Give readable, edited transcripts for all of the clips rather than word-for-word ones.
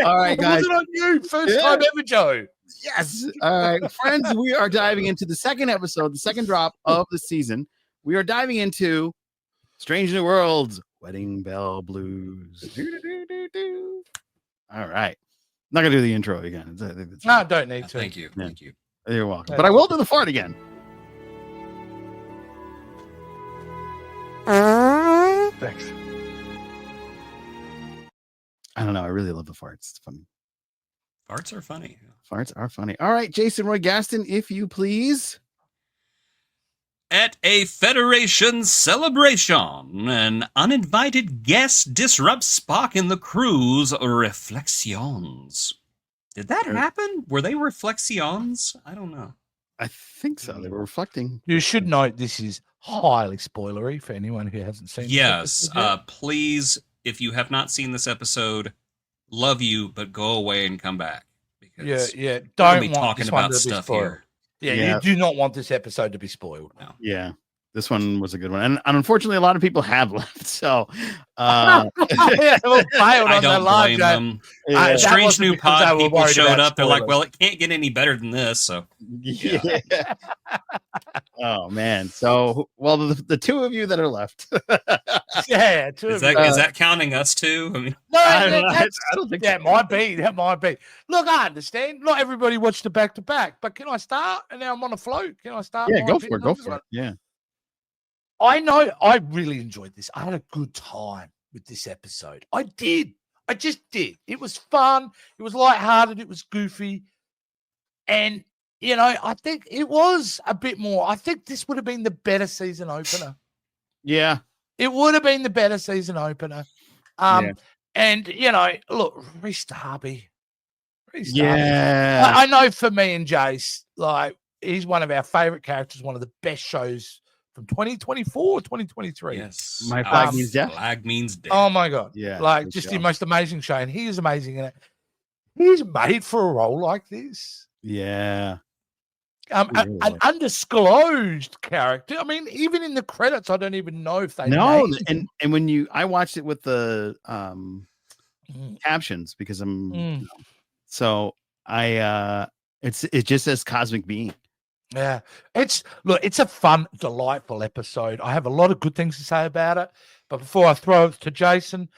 All right, guys. Was it on you? First time ever, Joe. Yes. All right, friends, we are diving into the second episode, the second drop of the season. We are diving into Strange New Worlds, Wedding Bell Blues. All right. I'm not going to do the intro again. No, don't need to. Thank you. Yeah. Thank you. You're welcome. But I will do the fart again. Thanks. I don't know. I really love the farts. It's funny. Farts are funny. Farts are funny. All right, Jason Roy Gaston, if you please. At a Federation celebration, an uninvited guest disrupts Spock and the crew's reflections. Did that happen? Were they reflections? I don't know. I think so. They were reflecting. You should note this is highly spoilery for anyone who hasn't seen. Yes. Please, if you have not seen this episode, love you, but go away and come back. Because yeah. we'll Don't be want talking this one about to be stuff spoiled. here. Yeah, you do not want this episode to be spoiled. No. Yeah. This one was a good one. And unfortunately, a lot of people have left. So I I don't blame them. Strange New Pod people showed up. They're like, well, it can't get any better than this. So, yeah. Oh, man. So, well, the two of you that are left. Yeah. Is that counting us too? I mean, No, I don't think that might be. That might be. Look, I understand. Not everybody watched it back to back, but can I start? And now I'm on a float. Can I start? Yeah, go for it. Go for it. Yeah. I know I really enjoyed this. I had a good time with this episode. I did. I just did. It was fun. It was lighthearted. It was goofy. And, you know, I think it was a bit more. I think this would have been the better season opener. Yeah. It would have been the better season opener. And, you know, look, Rhys Darby. Yeah. I know for me and Jace, like, he's one of our favorite characters, one of the best shows from 2024, 2023. Yes. My flag means death. Flag means death. Oh my God. Yeah. Like just the most amazing show. And he is amazing in it. He's made for a role like this. Yeah. An undisclosed character. I mean, even in the credits, I don't even know if they and when I watched it with the captions because I'm so it just says cosmic being. Yeah, it's a fun, delightful episode. I have a lot of good things to say about it, but before I throw it to Jason,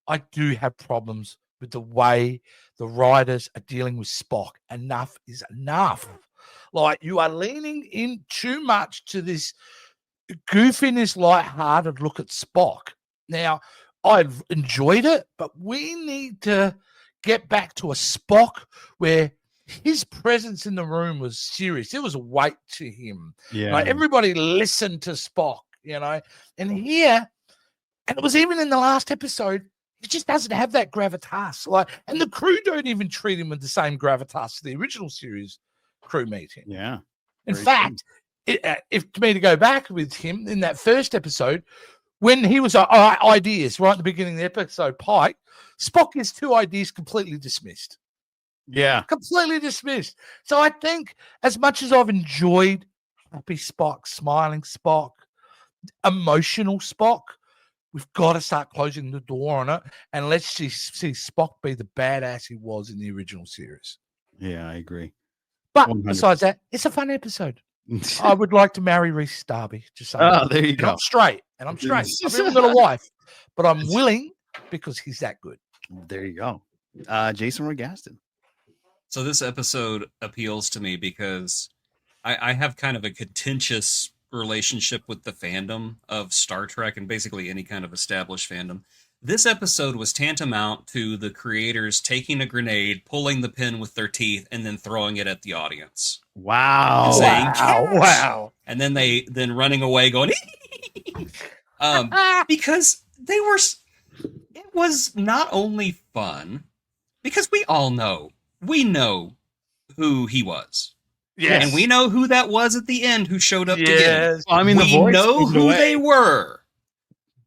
I do have problems with the way the writers are dealing with Spock. Enough is enough. Like, you are leaning in too much to this goofiness, lighthearted look at Spock. Now, I've enjoyed it, but we need to get back to a Spock where his presence in the room was serious. There was a weight to him. Yeah. Like, everybody listened to Spock, you know. And here, and it was even in the last episode, he just doesn't have that gravitas. Like, and the crew don't even treat him with the same gravitas the original series crew meet him. Yeah. In fact, if to me to go back with him in that first episode, when he was ideas right at the beginning of the episode, Pike, Spock gets two ideas completely dismissed. Yeah. Completely dismissed. So I think as much as I've enjoyed happy Spock, smiling Spock, emotional Spock, we've got to start closing the door on it and let's see Spock be the badass he was in the original series. Yeah, I agree. But 100%. besides that, it's a fun episode. I would like to marry Rhys Darby. Just saying. Oh, there you go. I'm straight. I've even got a wife, but I'm willing because he's that good. There you go. Jason Roy Gaston. So this episode appeals to me because I have kind of a contentious relationship with the fandom of Star Trek and basically any kind of established fandom. This episode was tantamount to the creators taking a grenade, pulling the pin with their teeth, and then throwing it at the audience. Wow. Saying, Wow. And then running away going, because it was not only fun, because we know who he was. Yes. And we know who that was at the end who showed up to get him. Well, I mean, we know who they were.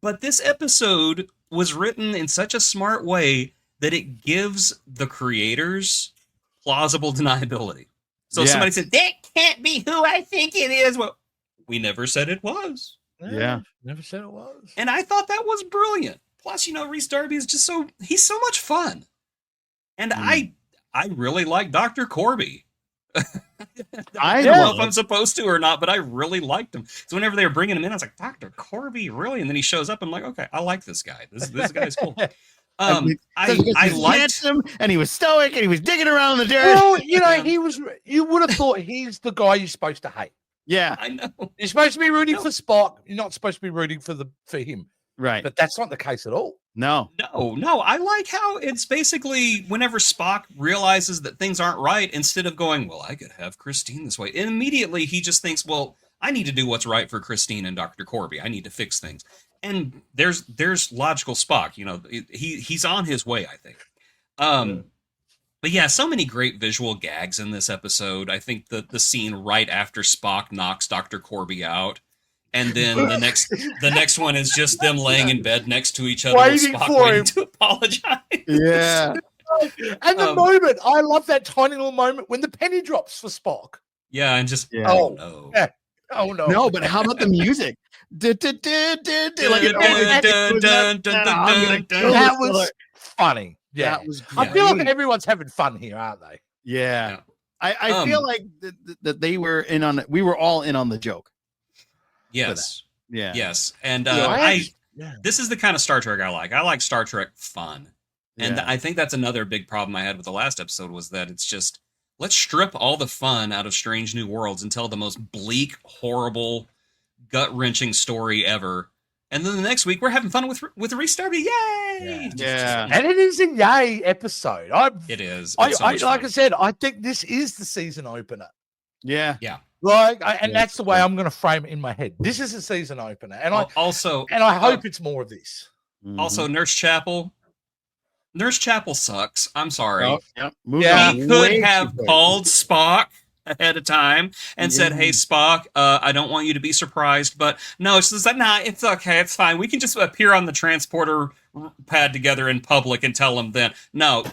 But this episode was written in such a smart way that it gives the creators plausible deniability. So somebody said, that can't be who I think it is. Well, we never said it was. Yeah. Never said it was. And I thought that was brilliant. Plus, Rhys Darby is he's so much fun. And I really like Dr. Corby. I don't know love if I'm supposed to or not, but I really liked him. So whenever they were bringing him in, I was like, Dr. Corby, really? And then he shows up. I'm like, okay, I like this guy. This guy's cool. I liked him, and he was stoic, and he was digging around in the dirt. Well, he was. You would have thought he's the guy you're supposed to hate. Yeah, I know. You're supposed to be rooting for Spock. You're not supposed to be rooting for him. right. But that's not the case at all. No. I like how it's basically whenever Spock realizes that things aren't right, instead of going, well, I could have Christine this way, and immediately he just thinks, well, I need to do what's right for Christine and Dr. Corby. I need to fix things. And there's logical Spock. He's on his way, I think. But yeah, so many great visual gags in this episode. I think the scene right after Spock knocks Dr. Corby out, and then the next one is just them laying in bed next to each other, Waiting with Spock for waiting him. to apologize. Yeah. And the moment, I love that tiny little moment when the penny drops for Spock. Yeah, and just Yeah. oh no. Yeah. Oh no. No, but how about the music? Like That was funny. Yeah. That was I feel like great. everyone's having fun here, aren't they? Yeah. I feel like that they were in on it. We were all in on the joke. Yes. Yeah. Yes. And Yeah. this is the kind of Star Trek I like. I like Star Trek fun. And Yeah. I think that's another big problem I had with the last episode, was that it's just, let's strip all the fun out of Strange New Worlds and tell the most bleak, horrible, gut-wrenching story ever. And then the next week, we're having fun with Restart. Yay! Yeah. And it is a yay episode. It is. I It's so much like fun. I said, I think this is the season opener. Yeah. And that's the way I'm going to frame it in my head. This is a season opener, and I hope it's more of this. Also, Nurse Chapel. Nurse Chapel sucks. I'm sorry. Oh, yep. Yeah. He could have called Spock ahead of time and said, "Hey, Spock, I don't want you to be surprised, but no, it's just like, nah, it's okay, it's fine. We can just appear on the transporter pad together in public and tell him then." No,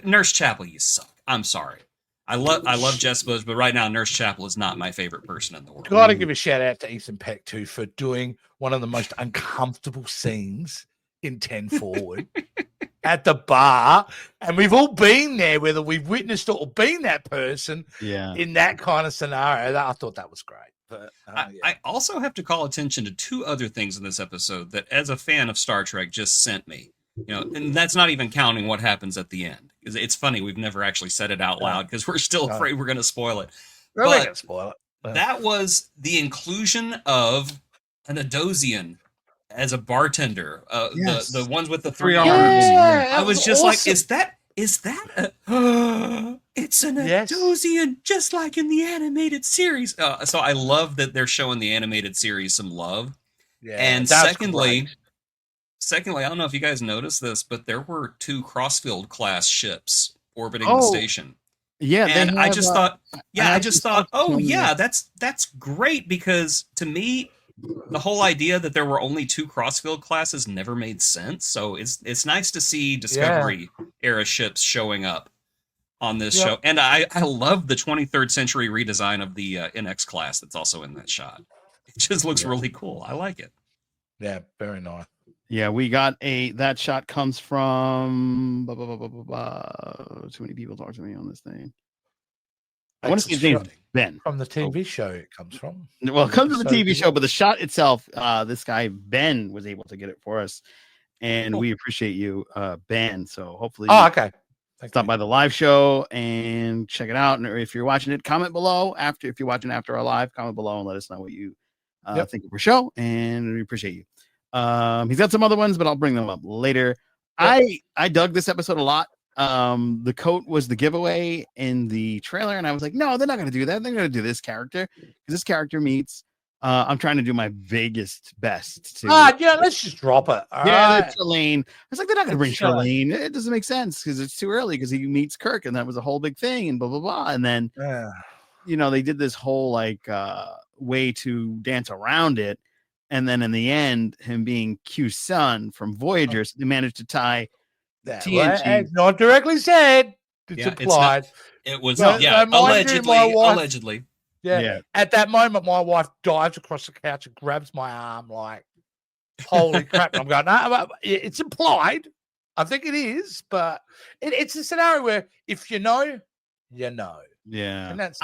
Nurse Chapel, you suck. I'm sorry. I love Jess Bush, but right now Nurse Chapel is not my favorite person in the world. Got to give a shout out to Ethan Peck too for doing one of the most uncomfortable scenes in 10 Forward at the bar, and we've all been there, whether we've witnessed it or been that person in that kind of scenario. I thought that was great. But I also have to call attention to two other things in this episode that, as a fan of Star Trek, just sent me. And that's not even counting what happens at the end. It's funny, we've never actually said it out loud because we're still afraid we're going to spoil it. But that was the inclusion of an Adosian as a bartender. The ones with the three arms. Yeah, I was just awesome. like, is that a it's an Adosian, just like in the animated series. So I love that they're showing the animated series some love. Yeah, and secondly, I don't know if you guys noticed this, but there were 2 Crossfield class ships orbiting the station. Yeah, and I just thought, that's great, because to me, the whole idea that there were only 2 Crossfield classes never made sense. So it's nice to see Discovery era ships showing up on this show, and I love the 23rd century redesign of the NX class that's also in that shot. It just looks really cool. I like it. Yeah, very nice. Yeah, we got that shot comes from too many people talk to me on this thing. I want to see his name, Ben. From the TV show it comes from. Well, it comes from the TV show, but the shot itself, this guy Ben was able to get it for us, and we appreciate you, Ben. So hopefully, okay, stop by the live show and check it out. And if you're watching it, comment below if you're watching after our live, comment below and let us know what you think of our show, and we appreciate you. He's got some other ones, but I'll bring them up later. Yep. I dug this episode a lot. The coat was the giveaway in the trailer, and I was like, no, they're not going to do that. They're going to do this character, because this character meets. I'm trying to do my biggest best to. Let's just drop it. Trelane. I was like, they're not going to bring Trelane. It doesn't make sense because it's too early, because he meets Kirk, and that was a whole big thing, and blah blah blah. And then, they did this whole way to dance around it. And then in the end, him being Q's son from Voyager, so they managed to tie TNG. It's not directly said. It's implied. It was, allegedly. Yeah. At that moment, my wife dives across the couch and grabs my arm like, holy crap. I'm going, no, it's implied. I think it is, but it's a scenario where if you know, you know. Yeah. And that's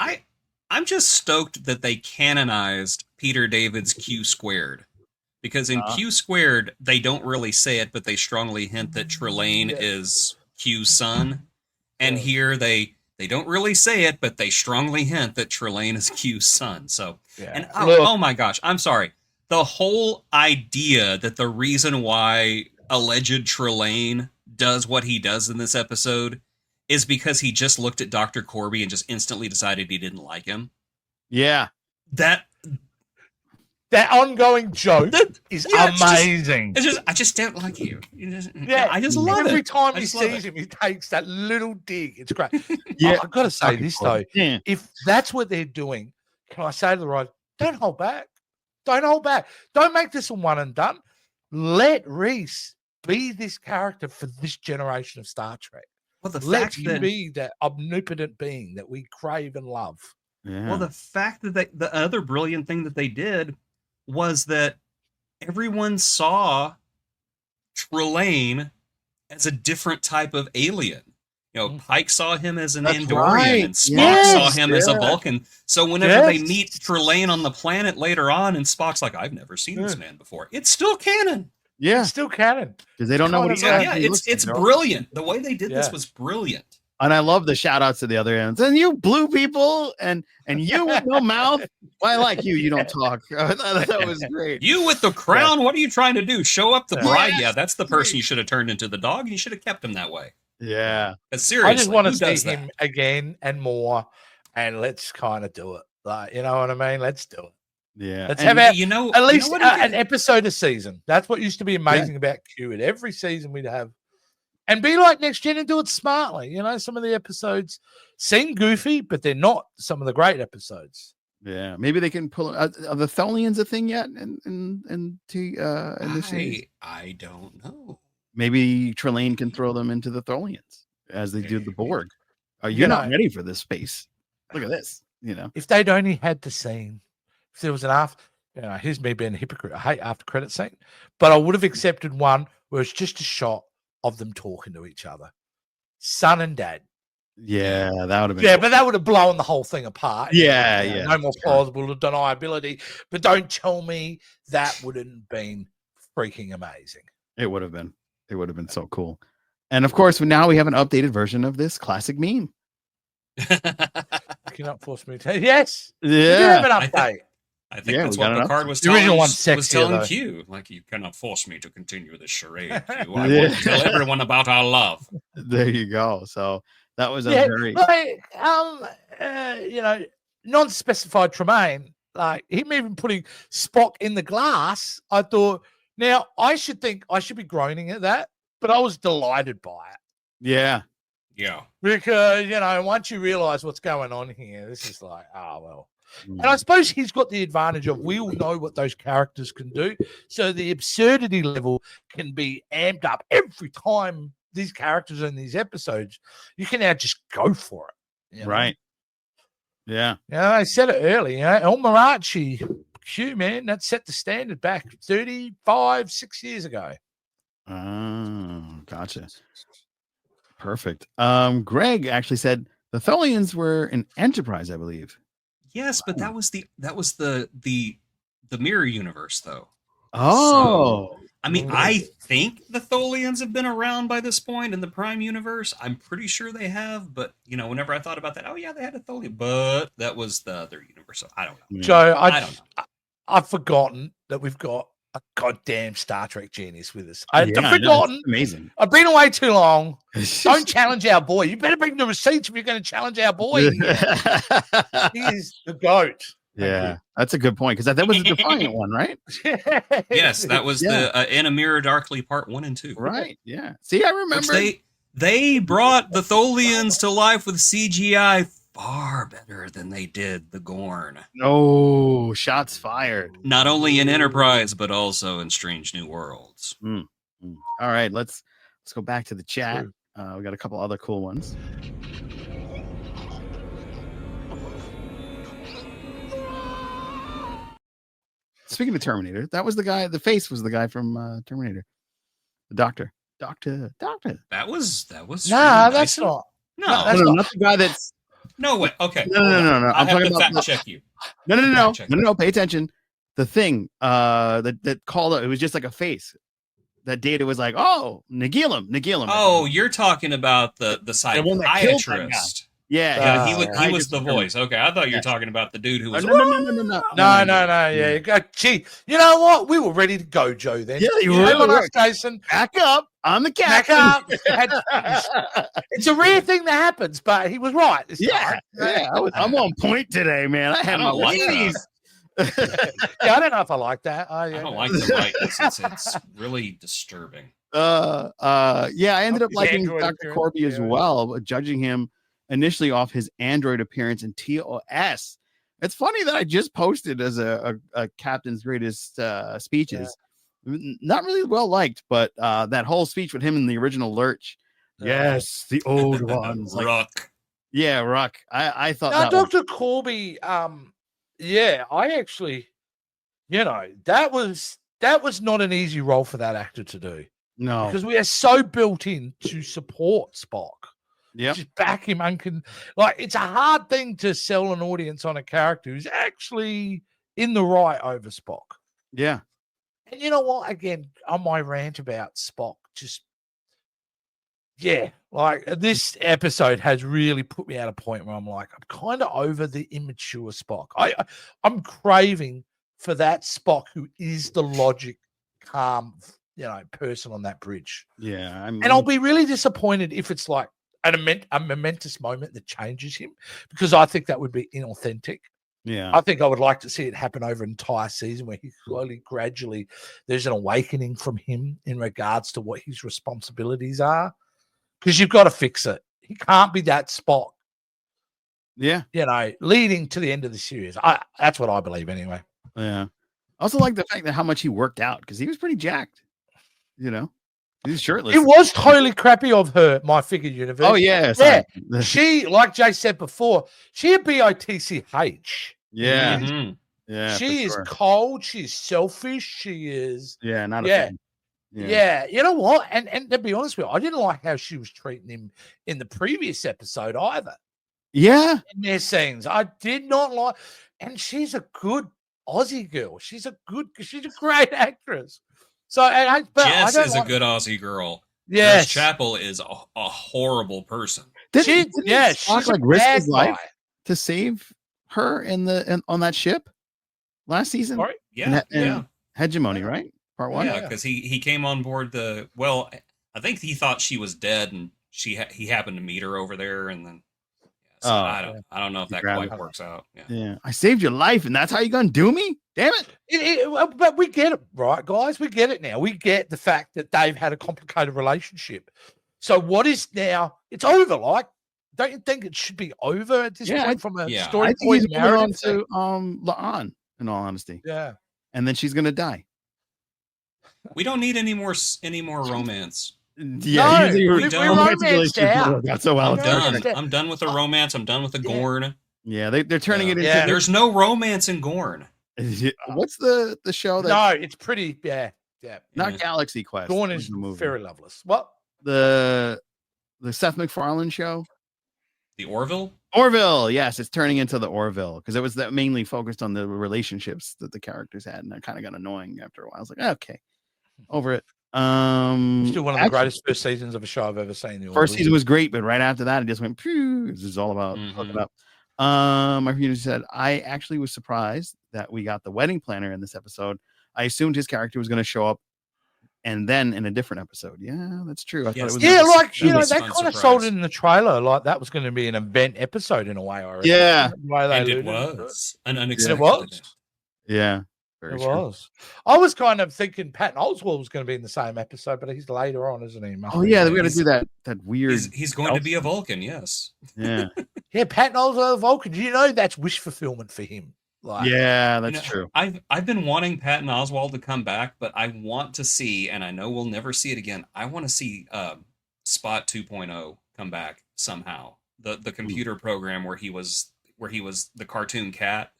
I'm just stoked that they canonized Peter David's Q squared. Because in Q squared, they don't really say it, but they strongly hint that Trelane is Q's son. And here they don't really say it, but they strongly hint that Trelane is Q's son. So, and oh my gosh, I'm sorry. The whole idea that the reason why alleged Trelane does what he does in this episode is because he just looked at Dr. Corby and just instantly decided he didn't like him. Yeah. That ongoing joke is amazing. I just don't like you. I just love it. Every time he sees him, he takes that little dig. It's great. Yeah, I've got to say this, though. Yeah. If that's what they're doing, can I say to the writer, don't hold back. Don't hold back. Don't make this a one and done. Let Reese be this character for this generation of Star Trek. Well, Let him be that omnipotent being that we crave and love. Yeah. Well, the fact that the other brilliant thing that they did was that everyone saw Trelane as a different type of alien. You know, Pike saw him as an Andorian, and Spock saw him as a Vulcan. So whenever they meet Trelane on the planet later on, and Spock's like, "I've never seen this man before," it's still canon. Yeah, it's still canon because they don't know what he's like. Yeah, it's brilliant. The way they did this was brilliant. And I love the shout outs to the other ends. And you blue people and you with no mouth. Well, I like you. You don't talk. That was great. You with the crown. What are you trying to do? Show up the bride? Yeah, that's the person you should have turned into the dog. And you should have kept him that way. Yeah. But seriously, I just want to see him again and more. And let's kind of do it. Like, you know what I mean? Let's do it. Yeah. Let's have at least an episode a season. That's what used to be amazing about Q. At every season we'd have. And be like Next Gen and do it smartly. You know, some of the episodes seem goofy, but they're not some of the great episodes. Yeah, maybe they can pull. Are the Tholians a thing yet? In this series? I don't know. Maybe Trelane can throw them into the Tholians as they do the Borg. You're not ready for this space. Look at this. You know, if they'd only had the scene, if there was an after, here's me being a hypocrite. I hate after credit scene, but I would have accepted one where it's just a shot of them talking to each other, son and dad. Yeah, that would have been. Yeah, but that would have blown the whole thing apart. Yeah. No more plausible deniability. But don't tell me that wouldn't been freaking amazing. It would have been. It would have been so cool. And of course, now we have an updated version of this classic meme. You cannot force me to. Yes. Yeah. We do have an update. I think that's what Picard was telling Q. Like, you cannot force me to continue this charade, Q. I want to tell everyone about our love. There you go. So that was a very non-specified Tremaine, like him even putting Spock in the glass. I thought, now I should be groaning at that, but I was delighted by it. Yeah. Because once you realize what's going on here, this is like, well. And I suppose he's got the advantage of we all know what those characters can do. So the absurdity level can be amped up every time these characters are in these episodes. You can now just go for it. Right. Yeah. I said it early. El Marachi, Q, man, that set the standard back 6 years ago. Oh, gotcha. Perfect. Greg actually said the Tholians were an Enterprise, I believe. Yes, but that was the mirror universe, though. Oh, so, I mean, I think the Tholians have been around by this point in the Prime universe. I'm pretty sure they have, but whenever I thought about that, they had a Tholian, but that was the other universe. So I don't know. Joe, I don't know. I've forgotten that we've got a goddamn Star Trek genius with us. I've forgotten. Amazing. I've been away too long. Don't challenge our boy. You better bring the receipts if you're going to challenge our boy. He is the GOAT. Yeah, that's a good point because that was a Defiant one, right? Yes, that was the In a Mirror Darkly Part 1 and 2. Right. Yeah. See, I remember they brought the Tholians to life with CGI far better than they did the Gorn. No, shots fired. Not only in Enterprise, but also in Strange New Worlds. All right, let's go back to the chat. We got a couple other cool ones. Speaking of Terminator, that was the guy. The face was the guy from Terminator, the doctor. Doctor. That was Nah, really that's nice. not. No, that's No, not- not the guy that's. no way. Okay. No. hold on. I'm I have talking to about fact the- check you. No. Pay attention. The thing, that called it was just like a face. That Data was like, oh, Nagilum. Oh, you're talking about the one that killed that guy. psychiatrist. Yeah, He was the voice. Okay, I thought you were talking about the dude who was. No. No. Yeah. Gee, you know what? We were ready to go, Joe. Then. Yeah, you Shame were. on us, Jason. Back up. I'm the Back captain. up. It's a rare thing that happens, but he was right. This time. I'm on point today, man. I had my don't like weenies. Yeah, I don't know if I like that. I don't like the rightness. It's really disturbing. Yeah, I ended up His liking android Dr. appearance, Corby as yeah. well, but judging him initially off his android appearance in TOS. It's funny that I just posted as a captain's greatest speeches. Not really well liked, but that whole speech with him in the original Lurch. Yes, the old ones. Ruck. Yeah, Ruck. I thought No, that Dr. Corby, yeah, I actually, that was not an easy role for that actor to do. no. Because we are so built in to support Spock. Yep. Just back him it's a hard thing to sell an audience on a character who's actually in the right over Spock. Yeah. And you know what? Again, on my rant about Spock, this episode has really put me at a point where I'm like, I'm kind of over the immature Spock. I'm craving for that Spock who is the logic, calm, person on that bridge. Yeah. And I'll be really disappointed if it's like a momentous moment that changes him, because I think that would be inauthentic. Yeah. I think I would like to see it happen over an entire season where he gradually, there's an awakening from him in regards to what his responsibilities are. Because you've got to fix it. He can't be that Spock. Yeah. Leading to the end of the series. That's what I believe anyway. Yeah. I also like the fact that how much he worked out, because he was pretty jacked. He's shirtless. It was totally crappy of her, My Figure Universe. Oh yeah. Yeah. She, like Jay said before, she a BITCH. Yeah. Mhm. Yeah. She is for sure. cold. She's selfish. She is. Yeah. Not a Yeah. fan. Yeah. You know what? And to be honest with you, I didn't like how she was treating him in the previous episode either. Yeah. In their scenes, I did not like. And she's a good Aussie girl. She's a great actress. So, Jess is a good Aussie girl. Yes. Nurse Chapel is a horrible person. Didn't she's Spock, a like risk bad his life guy. to save her on that ship last season? Sorry? Yeah, And Hegemony, right? Part one. yeah, because he came on board I think he thought she was dead, and he happened to meet her over there, and then. So I don't know if that quite works out. Yeah. I saved your life, and that's how you gonna do me? Damn it! But we get it, right, guys? We get it now. We get the fact that they've had a complicated relationship. So what is now? It's over. Like, don't you think it should be over at this point from a story I think point? he's moving on to La'an, in all honesty. Yeah. And then she's gonna die. We don't need any more romance. Yeah, no, we romanced out. That's so well. I'm done with the romance. I'm done with the Gorn. Yeah, they're turning it into. Yeah. There's no romance in Gorn. What's the show that? No, it's pretty. Yeah. Not Galaxy Quest. Dawn is very loveless. What? The Seth MacFarlane show. The Orville. Orville, yes, it's turning into the Orville because it was that mainly focused on the relationships that the characters had, and that kind of got annoying after a while. I was like, okay, over it. Still one of the greatest first seasons of a show I've ever seen. The first season was great, but right after that, it just went. This is all about hooking up. My producer said I actually was surprised that we got the wedding planner in this episode. I assumed his character was going to show up, and then in a different episode. Yeah, that's true. I thought it was. Yeah, they kind of sold it in the trailer like that was going to be an event episode in a way. I reckon. Yeah, and it was an unexpected. It was. Yeah. It was. I was kind of thinking Patton Oswalt was going to be in the same episode, but he's later on, isn't he? Oh yeah, we got to do that weird. He's going to be a Vulcan, yes. Yeah. Yeah, Patton Oswalt Vulcan. Do you know that's wish fulfillment for him? Yeah, that's true. I've been wanting Patton Oswalt to come back, but I want to see, and I know we'll never see it again. I want to see Spot 2.0 come back somehow. The computer program where he was the cartoon cat.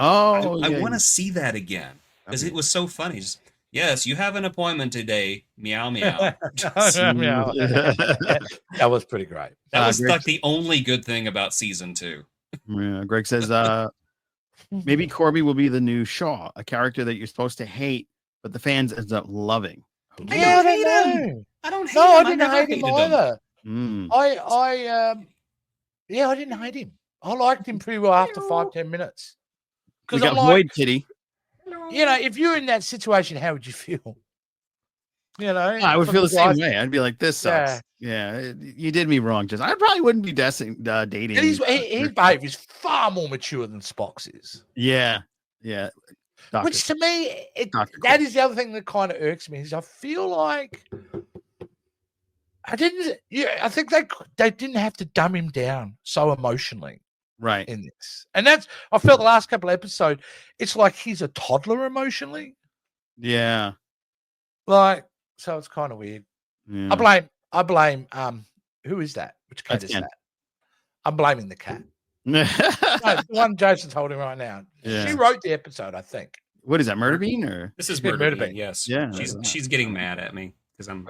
Oh, I want to see that again because it was so funny. Yes, you have an appointment today. Meow meow. Meow. That was pretty great. That was Greg, like the only good thing about season 2. yeah, Greg says maybe Corby will be the new Shaw, a character that you're supposed to hate, but the fans end up loving. I don't hate him. I don't hate him. I I didn't never hate him hated him. either. Mm. I didn't hate him. I liked him pretty well after 5-10 minutes. We Because got I'm like, Void Kitty. you know, if you're in that situation, how would you feel? You know, I would from feel the same guys- way. I'd be like, this sucks. Yeah, you did me wrong. Just I probably wouldn't be dating. And his behavior is far more mature than Spock's is. Yeah. Which to me, that is the other thing that kind of irks me is I feel like I think they didn't have to dumb him down so emotionally right in this. And that's I felt the last couple of episodes, it's like he's a toddler emotionally. Yeah. Like, so it's kind of weird. Yeah. I blame who is that? Which cat is that? I'm blaming the cat. No, the one Jason's holding right now. Yeah. She wrote the episode, I think. What is that, Murder Bean or? This is Murder Bean. Yes. Yeah. She's getting mad at me because I'm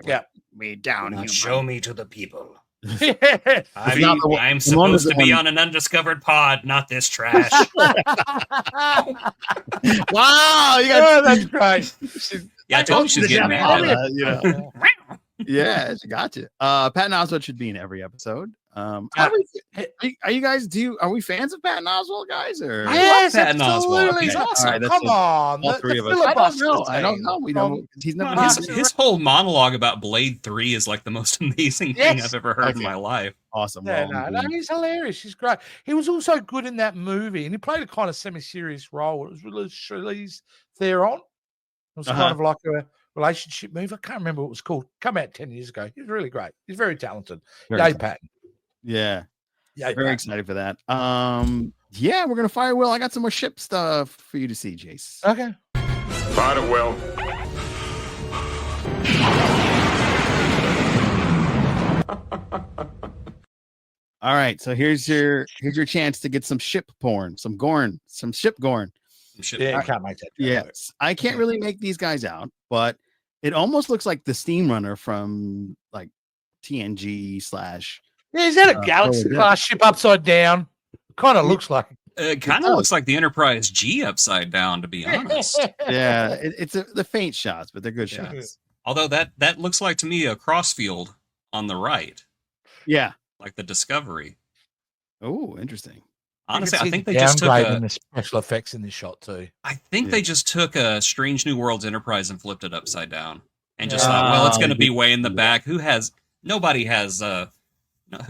way down. Now show me to the people. Yeah. I'm supposed to be on an undiscovered pod, not this trash. Wow, you got that's great. Yeah, I told you she's getting mad. Yeah, she got you. Patton Oswalt should be in every episode. Are you guys? Are we fans of Patton Oswalt, guys? Or Yes, Patton Oswalt. He's awesome. Right, come on, all three of us. I don't know. We don't. He's never. His whole monologue about Blade 3 is like the most amazing thing I've ever heard in my life. Awesome. No, he's hilarious. He's great. He was also good in that movie, and he played a kind of semi-serious role. It was released Theron. It was kind of like a relationship movie. I can't remember what it was called. Come out 10 years ago. He was really great. He's very talented. Yay, Patton. Yeah. Yay, very excited for that. Yeah, we're gonna fire Will. I got some more ship stuff for you to see, Jace. Okay. Fire Will. All right, so here's your chance to get some ship porn, some ship gorn. Yeah, you can't make that. Yes, I can't really make these guys out, but it almost looks like the steam runner from like TNG slash. Yeah, is that a Galaxy class ship upside down? Kind of looks like. It kind of looks like the Enterprise G upside down, to be honest. Yeah, it's the faint shots, but they're good shots. Although that looks like to me a crossfield on the right. Yeah, like the Discovery. Oh, interesting. Honestly, I think they just took the special effects in this shot too. I think they just took a Strange New Worlds Enterprise and flipped it upside down, and just thought, well, it's going to be way in the back. Nobody has.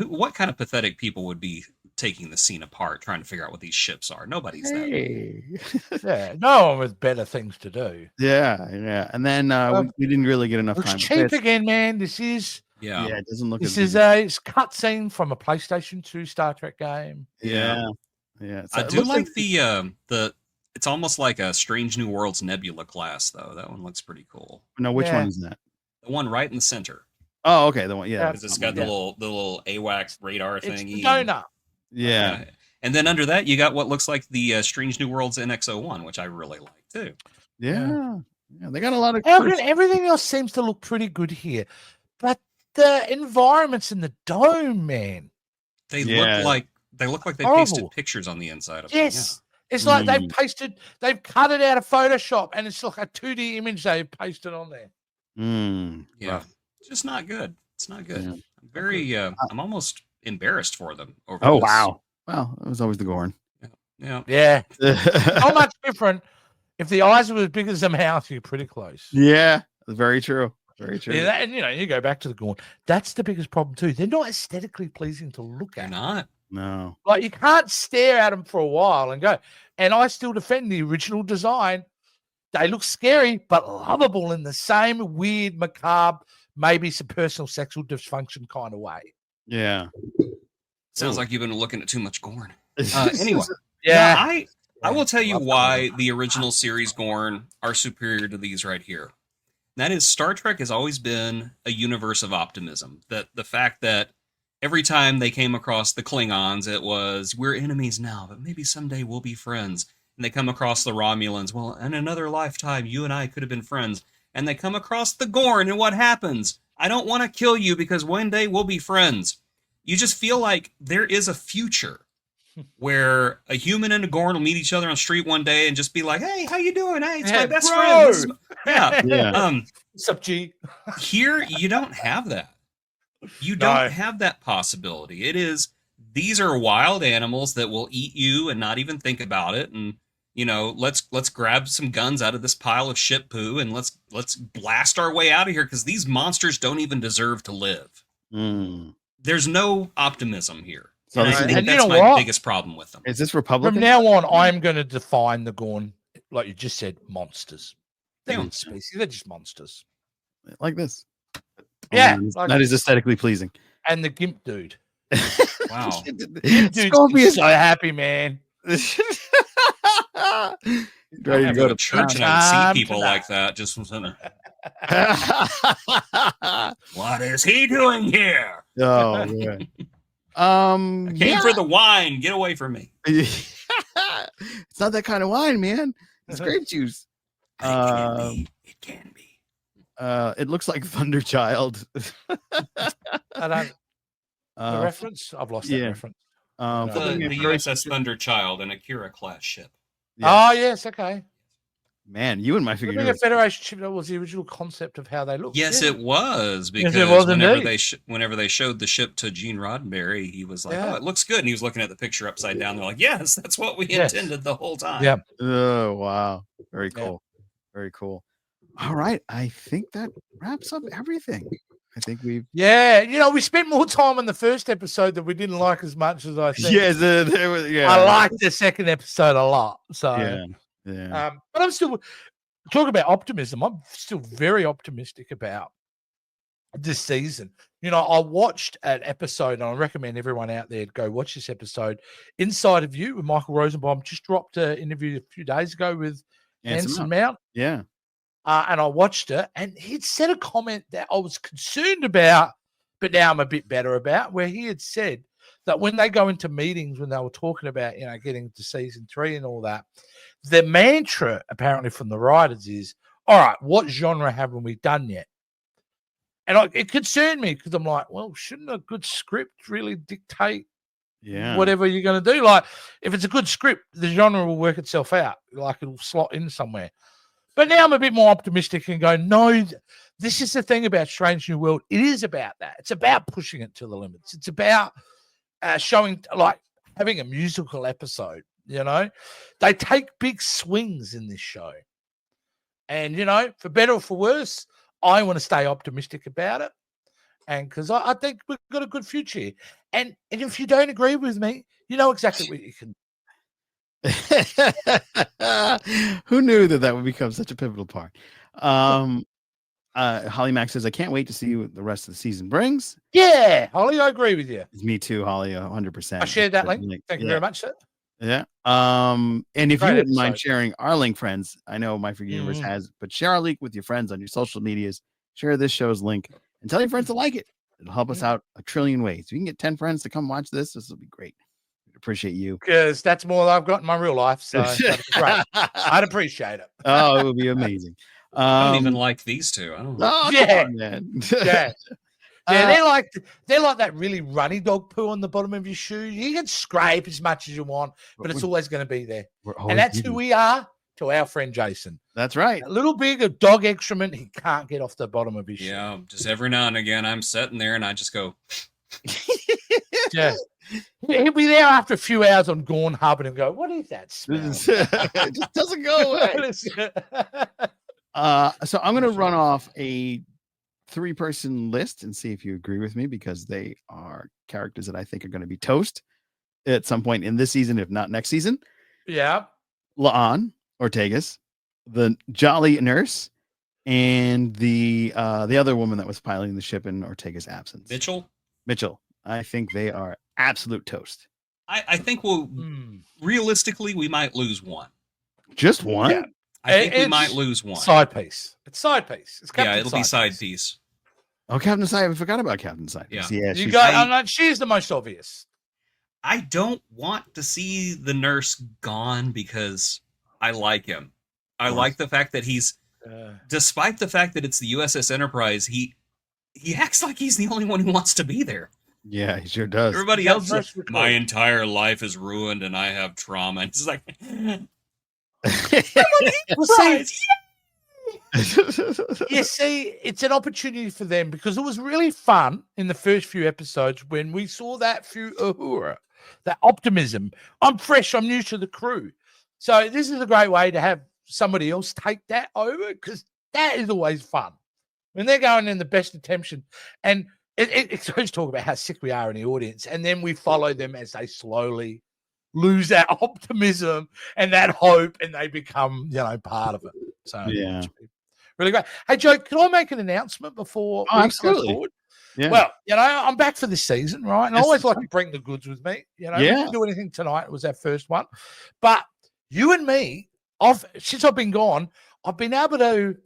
What kind of pathetic people would be taking the scene apart, trying to figure out what these ships are? Nobody's that. Yeah, no one with better things to do. Yeah, and then we didn't really get enough time. It's cheap again, man. This is. Yeah, it doesn't look. This is a cutscene from a PlayStation 2 Star Trek game. Yeah. I do like the. It's almost like a Strange New Worlds Nebula class, though. That one looks pretty cool. No, which one is that? The one right in the center. Oh, okay, the one. Yeah, because it's got the little AWACS radar thing. It's the donut. Yeah, and then under that, you got what looks like the Strange New Worlds NX-01, which I really like too. Yeah, they got a lot of. Everything else seems to look pretty good here, but the environments in the dome, man, they look like they pasted pictures on the inside of it. Yes. It's like they've cut it out of Photoshop, and it's like a 2D image they've pasted on there. Yeah, it's just not good. It's not good. Yeah. I'm almost embarrassed for them. Wow. Well, it was always the Gorn. Yeah. Not much different. If the eyes were as big as the mouth, you're pretty close. Yeah, very true. Very true. Yeah, and you go back to the Gorn. That's the biggest problem too. They're not aesthetically pleasing to look at. They're not. No. Like you can't stare at them for a while and go. And I still defend the original design. They look scary, but lovable in the same weird, macabre, maybe some personal sexual dysfunction kind of way. Yeah. Sounds like you've been looking at too much Gorn. Anyway. Yeah. I will tell you why the original series Gorn are superior to these right here. And that is Star Trek has always been a universe of optimism. That the fact that every time they came across the Klingons, it was, we're enemies now, but maybe someday we'll be friends. And they come across the Romulans. Well, in another lifetime, you and I could have been friends. and they come across the Gorn, and what happens? I don't want to kill you because one day we'll be friends. You just feel like there is a future where a human and a Gorn will meet each other on the street one day and just be like, "Hey, how you doing? Hey, it's my best friend." Yeah. What's up, G? Here, you don't have that. You don't have that possibility. It is, these are wild animals that will eat you and not even think about it. And, you know, let's grab some guns out of this pile of shit poo and let's blast our way out of here because these monsters don't even deserve to live. There's no optimism here. So I think that's my biggest problem with them. Is this Republican? From now on, I'm going to define the Gorn, like you just said, monsters. They're not species. They're just monsters. Like this. Yeah. That is aesthetically pleasing. And the Gimp dude. Wow. Gimp dude's so happy, man. Ready to go to church and I see people like that. Just what is he doing here? Oh, man. I came for the wine. Get away from me. It's not that kind of wine, man. It's grape juice. It can be. It looks like Thunderchild. I don't. The reference? I've lost that reference. The USS Thunderchild, an Akira class ship. Yeah. Oh yes, okay. Man, you and my figure. A Federation ship that was the original concept of how they looked. Yes, it was, because whenever they showed the ship to Gene Roddenberry, he was like, "Oh, it looks good," and he was looking at the picture upside down. They're like, "Yes, that's what we intended the whole time." Yeah. Oh wow, very cool, very cool. All right, I think that wraps up everything. I think we've we spent more time on the first episode that we didn't like as much as I think. I liked the second episode a lot. So but I'm still talking about optimism. I'm still very optimistic about this season. You know, I watched an episode, and I recommend everyone out there to go watch this episode. Inside of You with Michael Rosenbaum just dropped an interview a few days ago with Anson Mount. Yeah. And I watched it, and he'd said a comment that I was concerned about, but now I'm a bit better about, where he had said that when they go into meetings, when they were talking about, getting to season 3 and all that, the mantra apparently from the writers is, all right, what genre haven't we done yet? And it concerned me because I'm like, well, shouldn't a good script really dictate whatever you're going to do? Like, if it's a good script, the genre will work itself out. Like, it'll slot in somewhere. But now I'm a bit more optimistic and go, no, this is the thing about Strange New World. It is about that. It's about pushing it to the limits. It's about showing, like, having a musical episode, They take big swings in this show. And, for better or for worse, I want to stay optimistic about it. And because I think we've got a good future here. And if you don't agree with me, you know exactly what you can do. Who knew that would become such a pivotal part? Holly Mack says, I can't wait to see what the rest of the season brings. Yeah, Holly, I agree with you. Me too, Holly, 100%. I shared that link. Thank you very much, sir. Yeah. And if you wouldn't mind sharing our link, friends, I know My Freaking Universe has, but share our link with your friends on your social medias. Share this show's link and tell your friends to like it. It'll help us out a trillion ways. If you can get 10 friends to come watch this will be great. Appreciate you, because that's more than I've got in my real life, so great. I'd appreciate it. Oh, it would be amazing. I don't even like these two. I don't know. Oh, yeah, on, man. Yeah, they're like that really runny dog poo on the bottom of your shoe. You can scrape as much as you want, but it's always going to be there. And that's who we are to our friend Jason. That's right. A little bit of dog excrement he can't get off the bottom of his shoe. Yeah, just every now and again I'm sitting there and I just go. Yeah. He'll be there after a few hours on Gorn Hub and go, what is that smell? It just doesn't go away. So I'm going to run off a 3-person list and see if you agree with me, because they are characters that I think are going to be toast at some point in this season, if not next season. Yeah. La'an, Ortegas, the Jolly nurse, and the other woman that was piloting the ship in Ortega's absence. Mitchell. I think they are absolute toast. I think realistically, we might lose one. Just one? Yeah. I think we might lose one. Side piece. It's side piece. It's it'll be side piece. Oh, Captain Side. I forgot about Captain Side. Yeah. She's the most obvious. I don't want to see the nurse gone because I like him. I like the fact that he's despite the fact that it's the USS Enterprise, he acts like he's the only one who wants to be there. Yeah, he sure does. Everybody else is like, my entire life is ruined and I have trauma. And it's like, you see, it's an opportunity for them because it was really fun in the first few episodes when we saw that few uhura, that optimism. I'm fresh, I'm new to the crew. So this is a great way to have somebody else take that over because that is always fun. When they're going in the best intention. And it's always talk about how sick we are in the audience. And then we follow them as they slowly lose that optimism and that hope and they become, part of it. So yeah. Really great. Hey, Joe, can I make an announcement before we absolutely. go forward? Yeah. Well, I'm back for this season, right? And I always like to bring the goods with me. We didn't do anything tonight. It was our first one. But you and me, since I've been gone, I've been able to,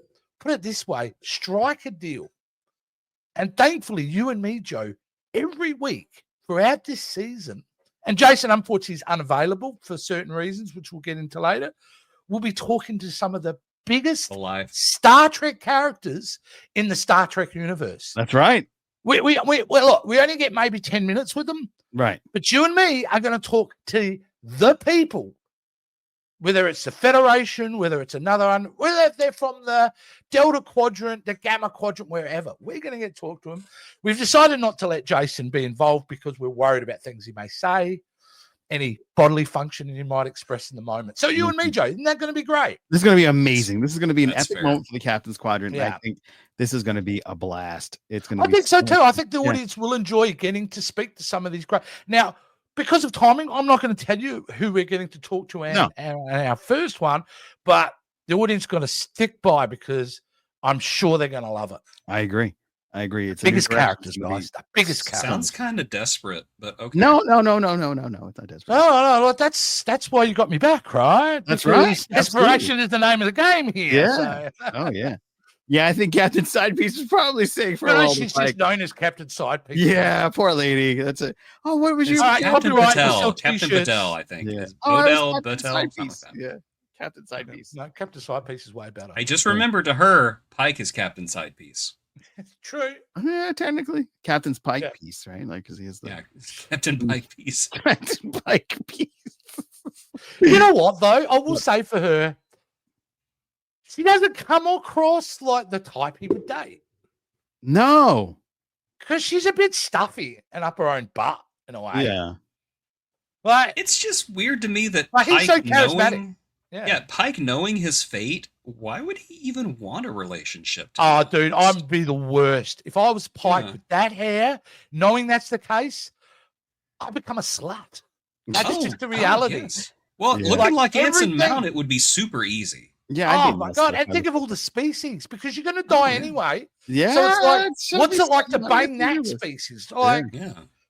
put it this way, strike a deal. And thankfully, you and me, Joe, every week throughout this season, and Jason, unfortunately, is unavailable for certain reasons, which we'll get into later, we'll be talking to some of the biggest Star Trek characters in the Star Trek universe. That's right. We look, we only get maybe 10 minutes with them. Right. But you and me are going to talk to the people, whether it's the Federation, whether it's another one, whether they're from the Delta Quadrant, the Gamma Quadrant, wherever. We're going to get to talk to them. We've decided not to let Jason be involved because we're worried about things he may say, any bodily function he might express in the moment. So you and me, Joe, isn't that going to be great? This is going to be amazing. This is going to be an epic fair. moment for the Captain's Quadrant. Yeah. I think this is going to be a blast. It's going to I think so too. I think the audience will enjoy getting to speak to some of these great. Now, because of timing, I'm not going to tell you who we're getting to talk to in our first one, but the audience is going to stick by because I'm sure they're going to love it. I agree. It's the biggest characters, guys. The biggest characters. Sounds kind of desperate, but okay. No. It's not desperate. No. That's why you got me back, right? That's right. Desperation is the name of the game here. Yeah. So. Oh yeah. Yeah, I think Captain Sidepiece is probably saying for a while. She's just known as Captain Sidepiece. Yeah, poor lady. That's it. Oh, what was your Captain Patel? Captain Patel, I think. Yeah. Patel. Yeah, Captain Sidepiece. No, Captain Sidepiece is way better. I just remember to her, Pike is Captain Sidepiece. True. Yeah, technically, Captain's Pike piece, right? Like, because he is the Captain Pike piece. Captain Pike piece. You know what, though? I will say for her, she doesn't come across like the type he would date. No. Because she's a bit stuffy and up her own butt in a way. Yeah. Like, it's just weird to me that he's so charismatic. Pike knowing his fate, why would he even want a relationship? Dude, I'd be the worst. If I was Pike with that hair, knowing that's the case, I'd become a slut. That's just the reality. Yes. Well, looking like Anson Mount, it would be super easy. Yeah. Oh my God! And think of all the species because you're going to die anyway. Yeah. So it's like, what's it like to bang that species? Like,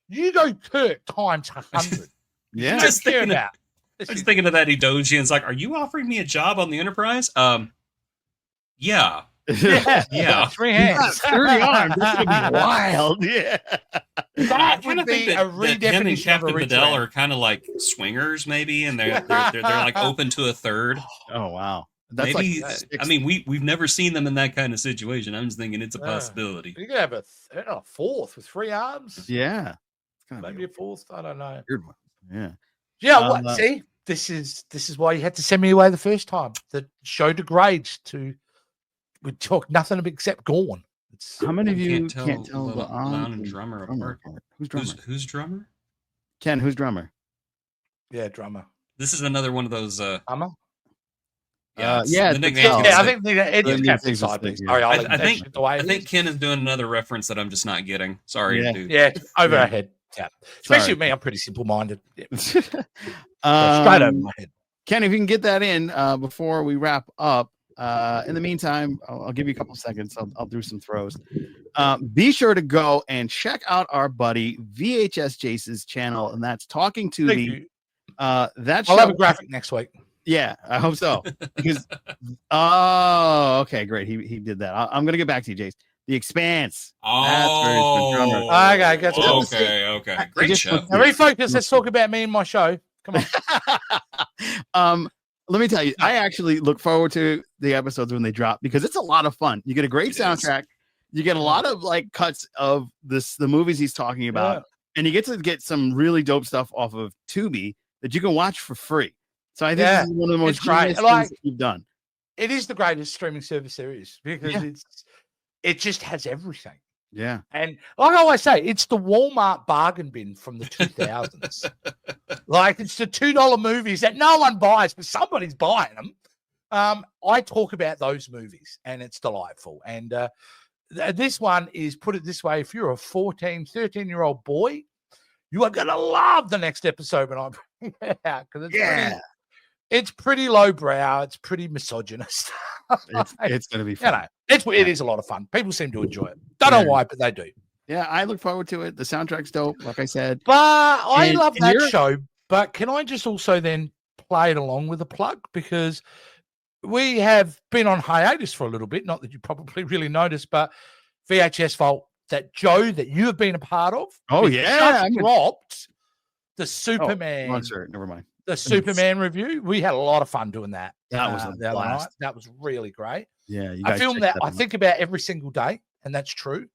you go Kirk times 100. Yeah. I was thinking of that Edosian's like, are you offering me a job on the Enterprise? Yeah. Yeah. 3 hands. 30 arms. This would be wild. Yeah. That would be a redefinition him and Captain of a Bedell are kind of like swingers, maybe, and they're like open to a third. Oh wow. That's maybe. I mean, we've never seen them in that kind of situation. I'm just thinking it's a possibility. You could have a fourth with 3 arms. Yeah. Maybe a fourth. I don't know. Weird one. Yeah. Yeah. What? See, this is why you had to send me away the first time. The show degrades to. We talk nothing except Gorn. How many of you can't tell the on and drummer apart? Who's drummer? Who's drummer? Ken, who's drummer? Yeah, drummer. This is another one of those. Drummer. Yeah, yeah. The nickname. Yeah, I think it is Captain Sidepiece. Sorry, I think Ken is doing another reference that I'm just not getting. Sorry, dude. Yeah, over our head. Yeah, especially with me. I'm pretty simple-minded. Yeah. Straight over my head. Ken, if you can get that in before we wrap up. In the meantime, I'll give you a couple seconds. I'll do some throws. Be sure to go and check out our buddy VHS Jace's channel, and that's Talking to Me. That I'll have a graphic next week. Yeah, I hope so. Because okay, great. He did that. I'm gonna get back to you, Jace. The Expanse. Oh, okay. Great show. Now refocus. Let's talk about me and my show. Come on. let me tell you, I actually look forward to the episodes when they drop because it's a lot of fun. You get a great soundtrack. You get a lot of like cuts of the movies he's talking about, and you get to get some really dope stuff off of Tubi that you can watch for free. So I think this is one of the most genius things that you've done. It is the greatest streaming service there is because it just has everything. Yeah. And like I always say, it's the Walmart bargain bin from the 2000s. Like it's the $2 movies that no one buys, but somebody's buying them. I talk about those movies and it's delightful. And this one is, put it this way, if you're a 14, 13-year-old boy, you are going to love the next episode when I bring it out. Because it's pretty lowbrow. It's pretty misogynist. It's going to be fun. It is a lot of fun. People seem to enjoy it. Don't know why, but they do. Yeah, I look forward to it. The soundtrack's dope, like I said. But I love that show. But can I just also then play it along with a plug? Because we have been on hiatus for a little bit. Not that you probably really noticed, but VHS Vault, that Joe that you have been a part of. Oh, yeah. Dropped the Superman. Oh, sorry, never mind. The Superman review. We had a lot of fun doing that. That was a blast. That was really great. Yeah, I filmed that. I think about every single day, and that's true.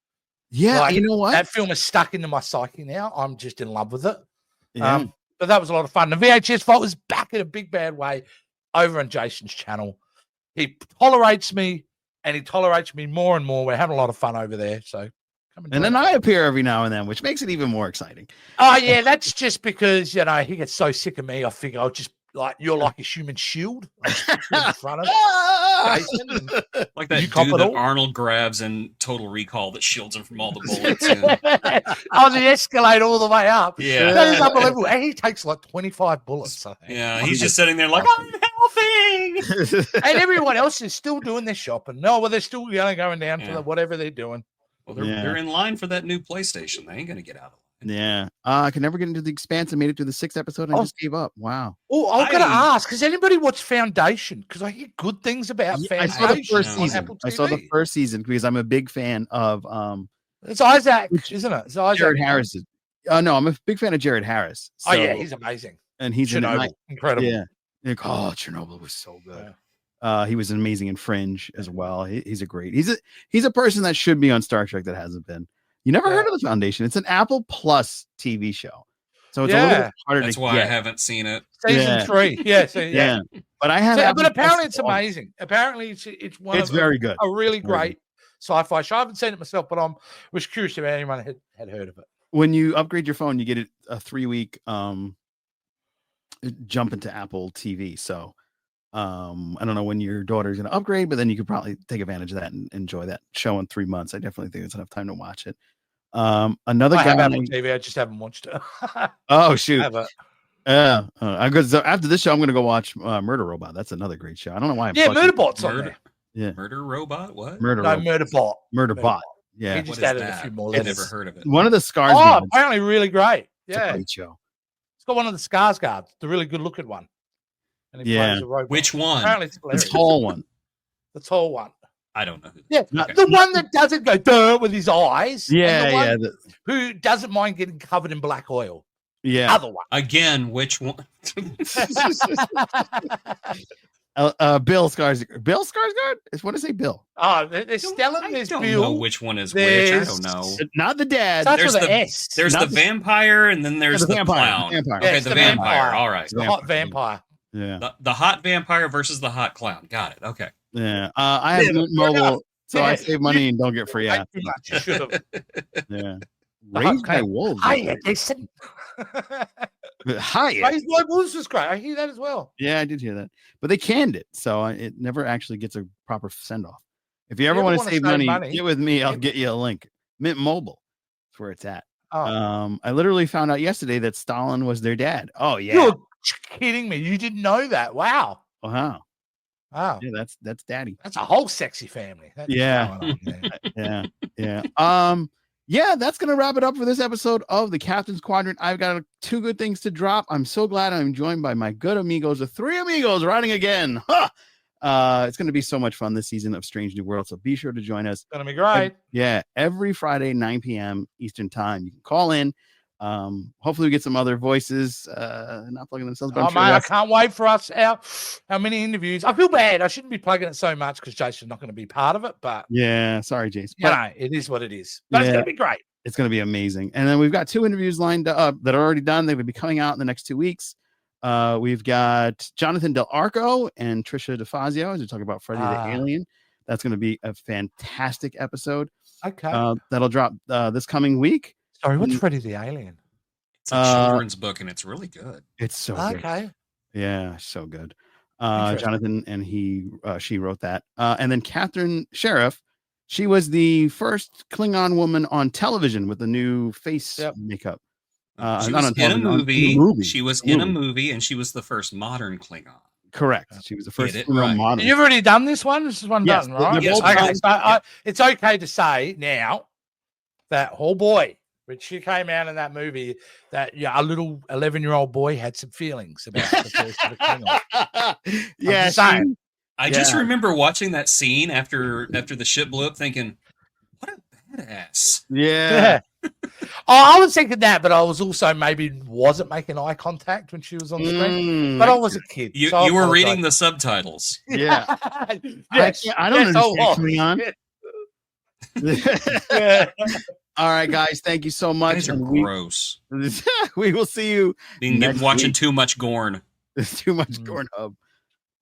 Yeah, like, you know what? That film is stuck into my psyche now. I'm just in love with it. Yeah. But that was a lot of fun. The VHS Vault is back in a big bad way over on Jason's channel. He tolerates me, and he tolerates me more and more. We're having a lot of fun over there. So, and then I appear every now and then, which makes it even more exciting. Oh yeah, that's just because he gets so sick of me. I figure I'll just you're like a human shield in front of Jason, like that dude that Arnold grabs in Total Recall that shields him from all the bullets. On the escalate all the way up. Yeah, that is unbelievable. And he takes like 25 bullets. Yeah, he's just sitting there like, I'm helping. And everyone else is still doing their shopping. No, well, they're still going down to whatever they're doing. Well, they're in line for that new PlayStation. They ain't gonna get out of line. Yeah, I could never get into The Expanse. I made it to the 6th episode and I just gave up. Wow. Oh, I've got to ask, has anybody watched Foundation? Because I hear good things about Foundation. I saw the first season. I saw the first season because I'm a big fan of it's Isaac, isn't it? It's Isaac. Jared Harris. No, I'm a big fan of Jared Harris. So, oh yeah, he's amazing. And he's incredible. Yeah. Chernobyl was so good. Yeah. He was amazing in Fringe as well. He's a person that should be on Star Trek that hasn't been. You never heard of the Foundation? It's an Apple Plus TV show, so it's a little bit harder. That's why I haven't seen it. Season 3, yeah. But I have. But apparently, it's amazing. Apparently, it's one. It's very good. A really great sci-fi show. I haven't seen it myself, but was curious if anyone had heard of it. When you upgrade your phone, you get a 3-week jump into Apple TV. So I don't know when your daughter's going to upgrade, but then you could probably take advantage of that and enjoy that show in 3 months. I definitely think it's enough time to watch it. Another guy. I have Apple TV. I just haven't watched it. Oh shoot! Because after this show, I'm going to go watch Murder Robot. That's another great show. I don't know why. Murderbot's on there. Yeah, Murder Robot. What? Murderbot. Murderbot. Yeah, he just added a few more letters. I've never heard of it. One of the Scars. Oh, apparently really great. Yeah, it's a great show. It's got one of the Scars guards, the really good looking one. And he plays a robot. Which one? Apparently it's the tall one. The tall one. I don't know. Yeah, the one that doesn't go duh with his eyes. Yeah, who doesn't mind getting covered in black oil. Yeah. Other one. Again, which one? Bill Skarsgård. Bill Skarsgård? I want to say Bill. Oh, they're telling this Bill. I don't know which one is which. I don't know. Not the dad. There's the vampire, and then there's the clown. Okay, the vampire. All right. The hot vampire. Yeah. The hot vampire versus the hot clown. Got it. Okay. Yeah. I have Mint Mobile, so I save money and don't get free apps. You should have. Yeah. Raised by Wolves. Hiya, listen. Hiya. Raised by Wolves was great. I hear that as well. Yeah, I did hear that. But they canned it, so it never actually gets a proper send-off. If you ever want to save money, get with me. I'll get you a link. Mint Mobile. That's where it's at. Oh. I literally found out yesterday that Stalin was their dad. Oh, yeah. You're kidding me. You didn't know that. Wow. Wow. Wow. Yeah, that's daddy. That's a whole sexy family. Yeah. Yeah, that's going to wrap it up for this episode of the Captain's Quadrant. I've got 2 good things to drop. I'm so glad I'm joined by my good amigos, the 3 amigos riding again. It's going to be so much fun this season of Strange New World, so be sure to join us. It's going to be great. Every Friday, 9 p.m. Eastern Time. You can call in, Hopefully we get some other voices not plugging themselves. But Oh, I'm sure mate, I can't wait for us. How many interviews? I feel bad. I shouldn't be plugging it so much because Jason's not going to be part of it. But yeah, sorry, Jace. you know, it is what it is. But it's going to be great. It's going to be amazing. And then we've got 2 interviews lined up that are already done. They will be coming out in the next 2 weeks. We've got Jonathan Del Arco and Trisha DeFazio as we talk about Freddy the Alien. That's going to be a fantastic episode. Okay. That'll drop this coming week. Sorry, what's Freddy the Alien? It's a children's book and it's really good. It's so good. Okay. Yeah, so good. Jonathan and she wrote that. And then Catherine Sheriff, she was the first Klingon woman on television with the new face makeup. She was in a movie. She was in a movie, and she was the first modern Klingon. Correct. She was the first modern. You've already done this one? This is one done, right? Yes. Okay. So it's okay to say now that, oh boy, when she came out in that movie, that a little 11-year-old boy had some feelings about the first of the Klingon. Yeah, I just remember watching that scene after the ship blew up, thinking, "What a badass!" Yeah. I was thinking that, but I was also wasn't making eye contact when she was on screen. But I was a kid. You were reading the subtitles. Yeah. Yes. I don't understand Klingon. All right, guys. Thank you so much. These are gross. We will see you. Watching too much Gorn. Too much Gorn Hub.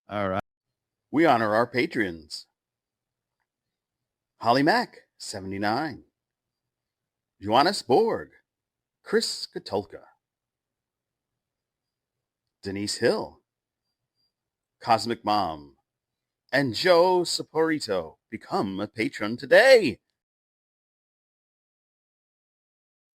All right. We honor our patrons. Holly Mack, 79. Joannis Borg, Chris Katulka, Denise Hill, Cosmic Mom, and Joe Saporito. Become a patron today.